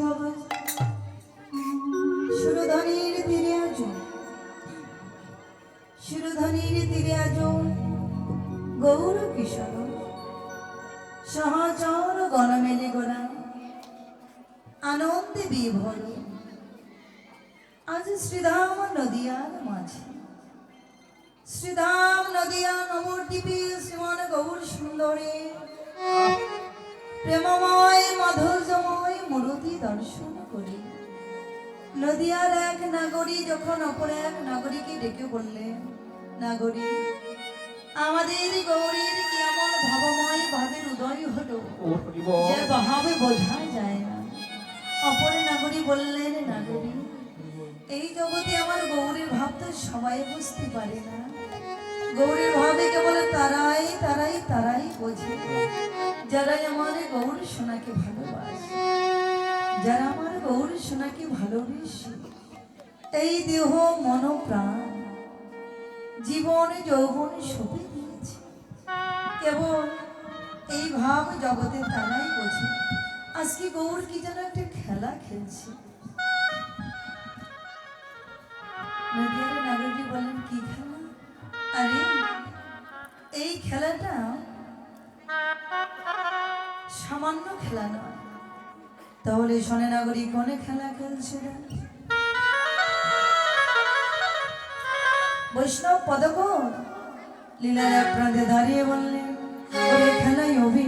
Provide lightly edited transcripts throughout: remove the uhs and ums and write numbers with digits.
বাবা সুরধনির তীরে আজো সুরধনির তীরে আজো গৌর কিশোর সহচর গণমেলে গোড়া আনন্দে বিভোর আজ শ্রীধাম নদিয়ার মাঝে শ্রীধাম নদিয়া নবদ্বীপে শ্রীমান গৌর সুন্দরে প্রেমময় মাধুর্যময় মূর্তি দর্শন করি নদিয়ার এক নাগরী যখন অপর এক নাগরীকে ডেকে বললেন, নাগরী আমাদের গৌরীর কেমন ভাবময় ভাবের উদয় হলো যে ভাবে বোঝা যায় না। অপর নাগরী বললেন, নাগরী এই জগতে আমার গৌরীর ভাব তো সবাই বুঝতে পারে না। গৌরীর ভাবে কেবল তারাই তারাই তারাই বোঝে যারাই আমার গৌর সোনাকে ভালোবাসে, যারা আমার গৌর সোনাকে ভালোবেসে এই দেহ মন প্রাণ জীবন যৌবন সবই দিয়েছে, কেবল এই ভাব জগতে তারাই বোঝে। আজকে গৌর কি যেন একটা খেলা খেলছে। নাগরী বলেন, কি খেলা? আরে এই খেলাটা সামান্য খেলা নয়। তাহলে শোনে নাগরী কোনে খেলা খেলছে? বৈষ্ণব পদকর লীলার এক প্রান্তে দাঁড়িয়ে বললেন, ওরে খেলাই অভি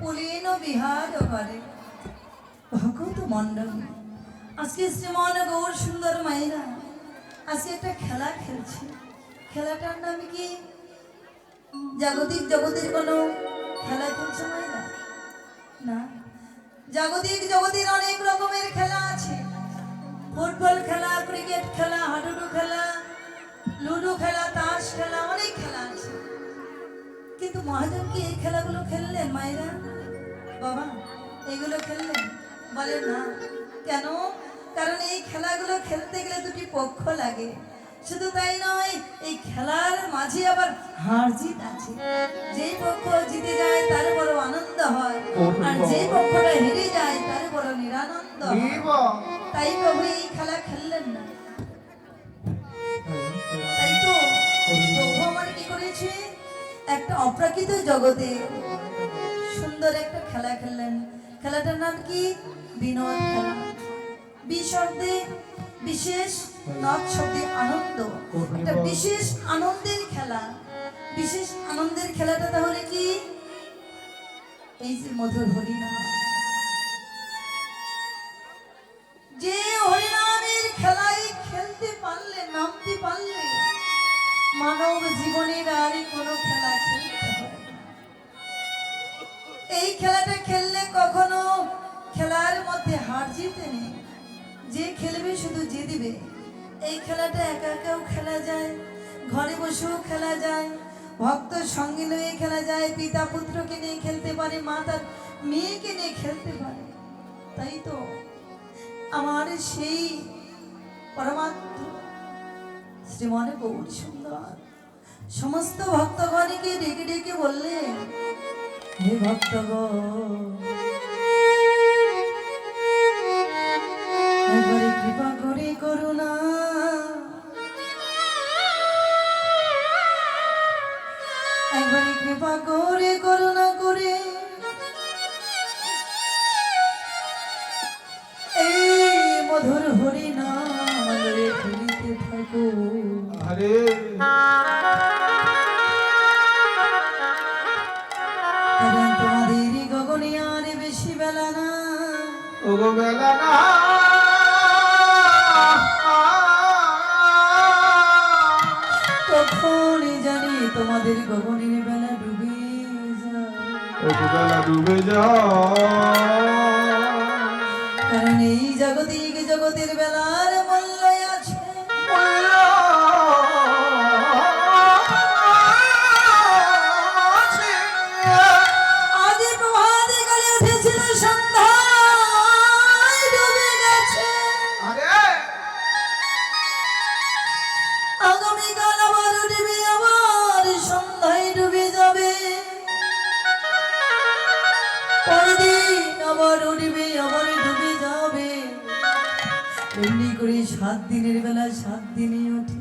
পুলিন বিহার করে ভগত মন্ডল। আজকে শ্রীমান গৌর সুন্দর মায়েরা আজকে একটা খেলা খেলছে। খেলাটার নাম কি? জাগতিক জগতের কোনো খেলা খেলছে মায়েরা? না, জাগতিক জগতের অনেক রকমের খেলা আছে। ফুটবল খেলা, ক্রিকেট খেলা, হাডুডু খেলা, লুডো খেলা, তাস খেলা, অনেক খেলা আছে। কিন্তু মহাজন কি এই খেলাগুলো খেললেন মায়েরা? বাবা এগুলো খেললেন? বলেন না। কেন? কারণ এই খেলাগুলো খেলতে গেলে দুটি পক্ষ লাগে। শুধু তাই নয়, এই খেলার মাঝে আবার হার জিত আছে। যে পক্ষ জিতে যায় তার বড় আনন্দ হয়, আর যে পক্ষটা হেরে যায় তার বড় নিরানন্দ হয়। তাই প্রভু এই খেলা খেললেন না। তাই তো প্রভু আমার কি করেছে, একটা অপ্রাকৃত জগতে সুন্দর একটা খেলা খেললেন। খেলাটার নাম কি? বিনোদ খেলা। বিশব্দে বিশেষ, নদ শব্দে আনন্দ। একটা বিশেষ আনন্দের খেলা। বিশেষ আনন্দের খেলাটা তাহলে কি? এই যে মধুর হরিনাম। যে হরিনামের খেলায় খেলতে পারলে, নামতে পারলে, মানব জীবনের আর কোনো খেলা খেলতে হয় না। এই খেলাটা খেললে কখনো খেলার মধ্যে হার জিতে নেই। যে খেলবে শুধু জিতবে। এই খেলাটা একা একাও খেলা যায়, ঘরে বসেও খেলা যায়, ভক্ত সঙ্গে নিয়ে খেলা যায়, পিতা পুত্রকে নিয়ে খেলতে পারে, মা তার মেয়েকে নিয়ে খেলতে পারে। তাই তো আমার সেই পরমাত্ম শ্রীমান গৌর সুন্দর সমস্ত ভক্তগণকে ডেকে ডেকে বললেন, হে ভক্তগণ, একবারে কৃপা করে করুণা, একবারে কৃপা করে করুণা করে এই মধুর হরিনাম লয়ে খেলিতে থাকো। আরে কারণ তোমাদের গগনে আর বেশি বেলা না। ওগো বেলা না, তখনই জানি তোমাদের গগনের বেলা ডুবে যায়। ওগো বেলা ডুবে যায়। কারণ এই জাগতিক জগতের বেলার মূল্য আছে। আজ প্রভাতে কালে উঠেছিল, সন্ধ্যায় ডুবে গেছে। আগামীকাল আবার উঠবে, আবার সন্ধ্যায় ডুবে যাবে। পরের দিন আবার উঠবে, আবার ডুবে যাবে। এমনি করে 7 দিনের বেলা 7 দিনই ওঠে,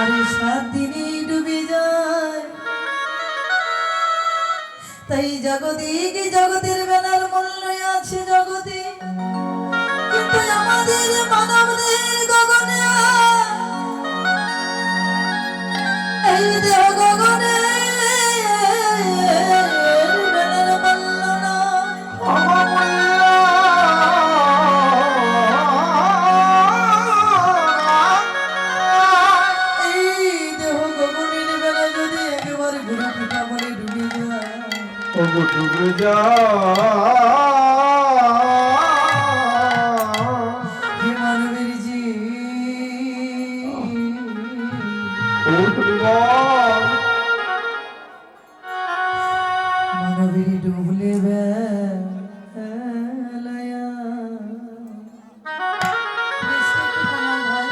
আরে 7 দিনই ডুবে যায়। তাই জাগতিক জগতের বেলার মূল্য আছে জগতে, কিন্তু আমাদের মানবদের গগনে, এই দেহ গগনে বেলার মূল্য নয়। এই দেহ গগনের বেলা যদি একেবারে গুরু কৃপা বলে ডুবে যায়, ওগো ডুবে যায়। হে মানবের জি, মানবের ডুবলে বেলায়া। বেশটা একটু কমাও ভাই,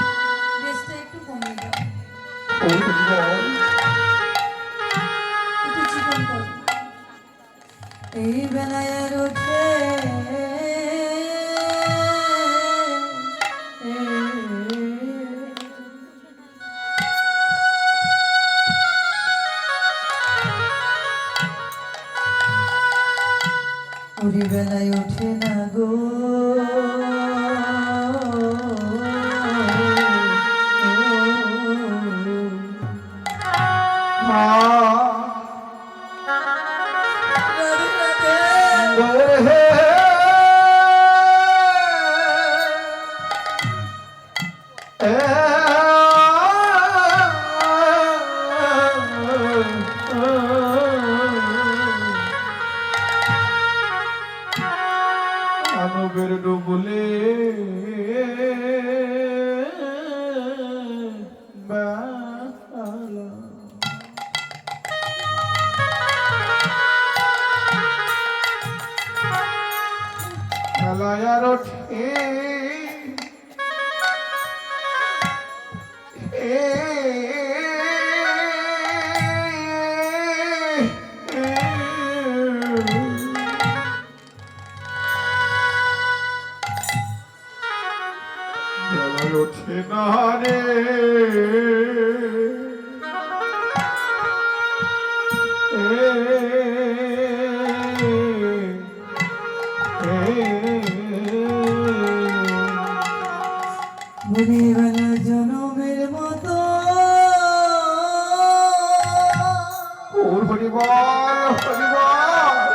বেশটা একটু কমিয়ে দাও, একটু চিকন করো। এই বেলায়ার ওঠে ওরে বেলায় ওঠে না গো, মা বেলায়ার ওঠে বেলায় ওঠে না রে ভোরবেলা জনমের মতো ওর হরিবল হরিবল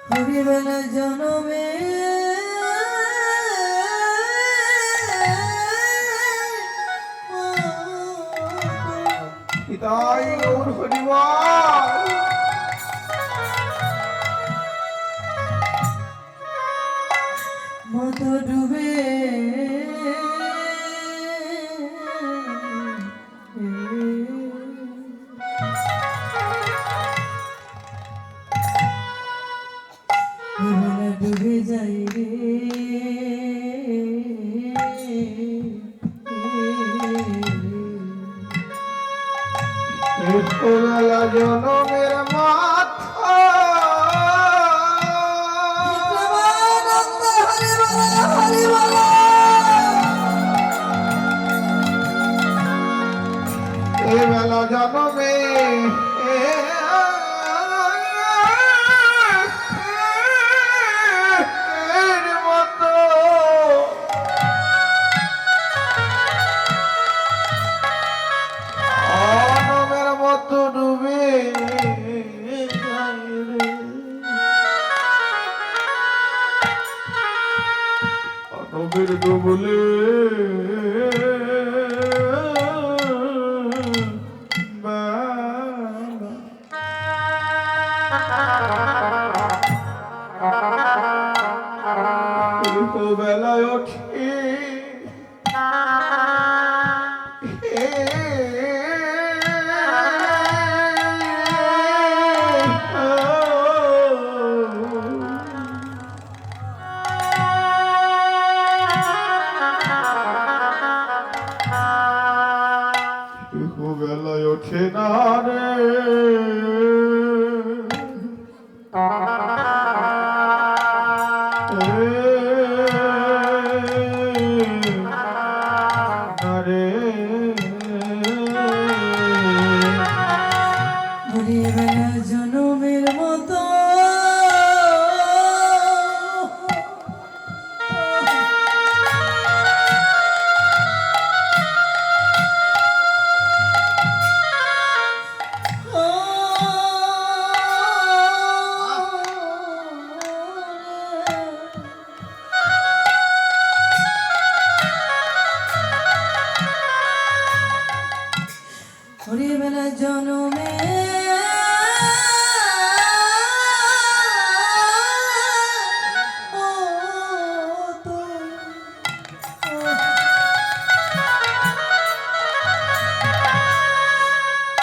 ভোরবেলা জনমে পিতাই ওর হরিবল মতো ডুবে ভোরবেলা ডুবে যাই রে বেলা জনমের মাথা বিক্রমানন্দ হরি বল হরি বল এ বেলা জনমে এর মতো অনমের মতো ডুবে যায় রে। অনমের ডুবলে বেলায় ওঠে বেলায় ওঠে না রে ভোরবেলা জনমের মতো ভোরবেলা জনমে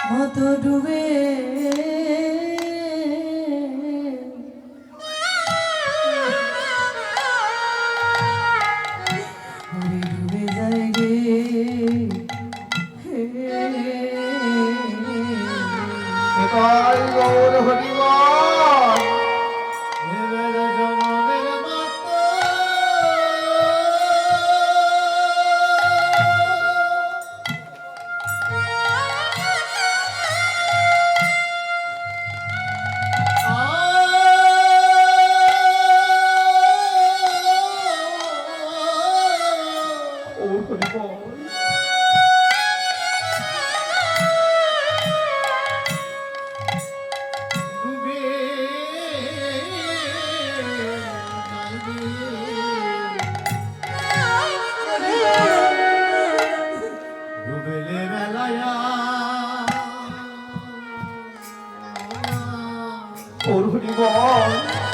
মতো ডুবে ডুবে যায় রে তাই গৌর হরিবল ওর হরিবল ওর হরিবল